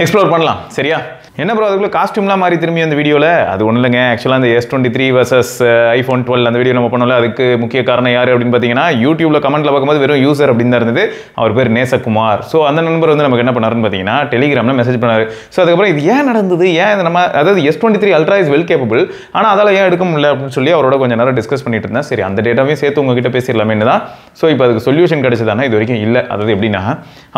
[SPEAKER 1] எக்ஸ்ப்ளோர் பண்ணலாம். சரியா? என்ன ப்ரோ அதுக்குள்ளே காஸ்ட்யூம்லாம் மாறி திரும்பி அந்த வீடியோவில்? அது ஒன்றும் இல்லைங்க. ஆக்சுவலாக அந்த S23 vs iPhone 12 அந்த வீடியோ நம்ம பண்ணோம்ல, அதுக்கு முக்கிய காரணம் யார் அப்படின்னு பார்த்தீங்கன்னா, யூடியூப்பில் கமெண்ட்டில் பார்க்கும்போது வெறும் யூசர் அப்படின்னு தான் இருந்தது. அவர் பேர் நேசகுமார். ஸோ அந்த நண்பர் வந்து நமக்கு என்ன பண்ணாருன்னு பார்த்தீங்கன்னா, டெலிகிராமில் மெசேஜ் பண்ணார். ஸோ அதுக்கப்புறம் இது ஏன் நடந்தது, ஏன் நம்ம அதாவது S23 Ultra is well capable, ஆனால் அதால் ஏன் எடுக்க முடியல அப்படின்னு சொல்லி அவரோட கொஞ்சம் நேரம் டிஸ்கஸ் பண்ணிட்டு இருந்தேன். சரி, அந்த டேட்டாவையும் சேர்த்து உங்ககிட்ட பேசிடலாமேன்னு தான். ஸோ இப்போ அதுக்கு சொல்யூஷன் கிடைச்சதானா இது வரைக்கும் இல்லை. அதாவது எப்படின்னா,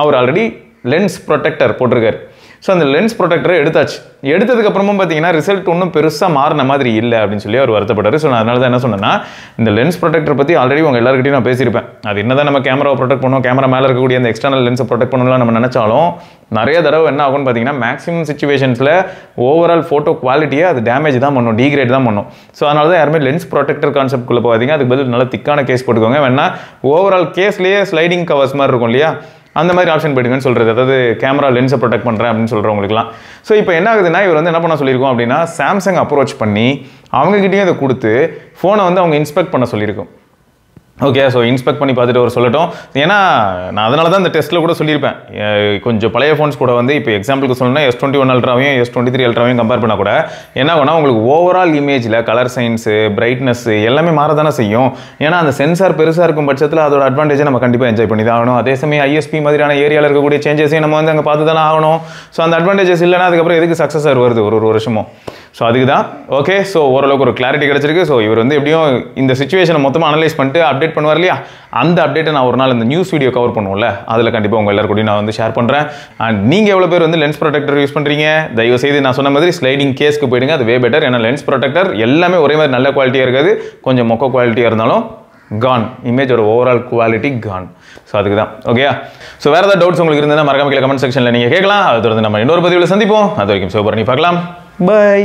[SPEAKER 1] அவர் ஆல்ரெடி லென்ஸ் ப்ரொடெக்டர் போட்டிருக்காரு. ஸோ அந்த லென்ஸ் ப்ரொடெக்டரை எடுத்தாச்சு. எடுத்ததுக்கப்புறமும் பார்த்தீங்கன்னா ரிசல்ட் ஒன்றும் பெருசாக மாறின மாதிரி இல்லை அப்படின்னு சொல்லி அவர் வருத்தப்பட்டார். ஸோ நான் அதனால தான் என்ன சொன்னேன்னா, இந்த லென்ஸ் ப்ரொடெக்டர் பற்றி ஆல்ரெடி உங்கள் எல்லாருக்கிட்டையும் நான் பேசியிருப்பேன். அது என்ன தான் நம்ம கேமராவை ப்ரொடெக்ட் பண்ணுவோம், கேமரா மேலே இருக்கக்கூடிய அந்த எக்ஸ்டர்னல் லென்ஸை ப்ரொடெக்ட் பண்ணலாம் நம்ம நினச்சாலும், நிறைய தடவை என்ன ஆகும்னு பார்த்தீங்கன்னா, மேக்ஸிமம் சிச்சுவேஷன்ஸில் ஓவரால் ஃபோட்டோ குவாலிட்டியை அது டேமேஜ் தான் பண்ணும், டீக்ரேட் தான் பண்ணும். ஸோ அதனால தான் யாருமே லென்ஸ் ப்ரொடெக்டர் கான்செப்ட்குள்ளே போகாதீங்க. அதுக்கு பதில் நல்ல திக்கான கேஸ் போட்டுக்கோங்க. வேணா ஓவரால் கேஸ்லேயே ஸ்லைடிங் கவர்ஸ் மாதிரி இருக்கும் இல்லையா, அந்த மாதிரி ஆப்ஷன் போயிடுங்கன்னு சொல்கிறது. அதாவது கேமரா லென்ஸை ப்ரொடெக்ட் பண்ணுறேன் அப்படின்னு சொல்கிறவங்களுக்குலாம். ஸோ இப்போ என்ன ஆகுதுன்னா, இவர் வந்து என்ன பண்ண சொல்லியிருக்கோம் அப்படின்னா, சாம்சங் அப்ரோச் பண்ணி அவங்ககிட்டயும் இதை கொடுத்து ஃபோனை வந்து அவங்க இன்ஸ்பெக்ட் பண்ண சொல்லியிருக்கோம். ஓகே, ஸோ இன்ஸ்பெக்ட் பண்ணி பார்த்துட்டு அவர் சொல்லட்டும். ஏன்னா நான் அதனால தான் இந்த டெஸ்ட்டில் கூட சொல்லியிருப்பேன், கொஞ்சம் பழைய ஃபோன்ஸ் கூட வந்து இப்போ எக்ஸாம்பிளுக்கு சொல்லணும்னா S21 Ultraவையும் S23 Ultraவையும் கம்பேர் பண்ணால் கூட என்ன ஆகும்னா, உங்களுக்கு ஓவரால் இமேஜில் கலர் சைன்ஸு, பிரைட்னஸ் எல்லாமே மாறதானே செய்யும். ஏன்னா அந்த சென்சார் பெருசாக இருக்கும் பட்சத்தில் அதோட அட்வான்டேஜை நம்ம கண்டிப்பாக என்ஜாய் பண்ணி தான் ஆகணும். அதே சமயம் ISP மாதிரியான ஏரியாவில் இருக்கக்கூடிய சேஞ்சஸையும் நம்ம வந்து அங்கே பார்த்து தானே ஆகணும். ஸோ அந்த அட்வான்டேஜஸ் இல்லைனா அதுக்கப்புறம் எதுக்கு சக்ஸஸர் வருது ஒரு வருஷமும். ஸோ அதுக்கு தான். ஓகே, ஸோ ஓரளவுக்கு ஒரு கிளாரிட்டி கிடச்சிருக்கு. ஸோ இவர் வந்து எப்படியும் இந்த சிச்சுவேஷனை மொத்தமாக அனலைஸ் பண்ணிட்டு அப்டேட் பண்ணுவார் இல்லையா, அந்த அப்டேட்டை நான் ஒரு நாள் இந்த நியூஸ் வீடியோ கவர் பண்ணுவோம்ல, அதில் கண்டிப்பாக உங்கள் எல்லாருக்கூடையும் நான் வந்து ஷேர் பண்ணுறேன். அண்ட் நீங்கள் எவ்வளோ பேர் வந்து லென்ஸ் ப்ரொடெக்டர் யூஸ் பண்ணுறீங்க, தயவு செய்து நான் சொன்ன மாதிரி ஸ்லைடிங் கேஸ்க்கு போயிடுங்க, அது வே பெட்டர். ஏன்னா லென்ஸ் ப்ரொடெக்டர் எல்லாமே ஒரே மாதிரி நல்ல குவாலிட்டியாக இருக்காது, கொஞ்சம் மொக்க குவாலிட்டியாக இருந்தாலும் கான், இமேஜோட ஓவரால் குவாலிட்டி கான். ஸோ அதுக்கு தான். ஓகேயா? ஸோ வேறு ஏதாவது டவுட்ஸ் உங்களுக்கு இருந்ததுன்னா மறக்காம கீழே கமெண்ட் செக்ஷனில் நீங்கள் கேட்கலாம். அதை தொடர்ந்து நம்ம இன்னொரு பதிவில் சந்திப்போம். அது வரைக்கும் சூப்பர் பண்ணி பார்க்கலாம். பை.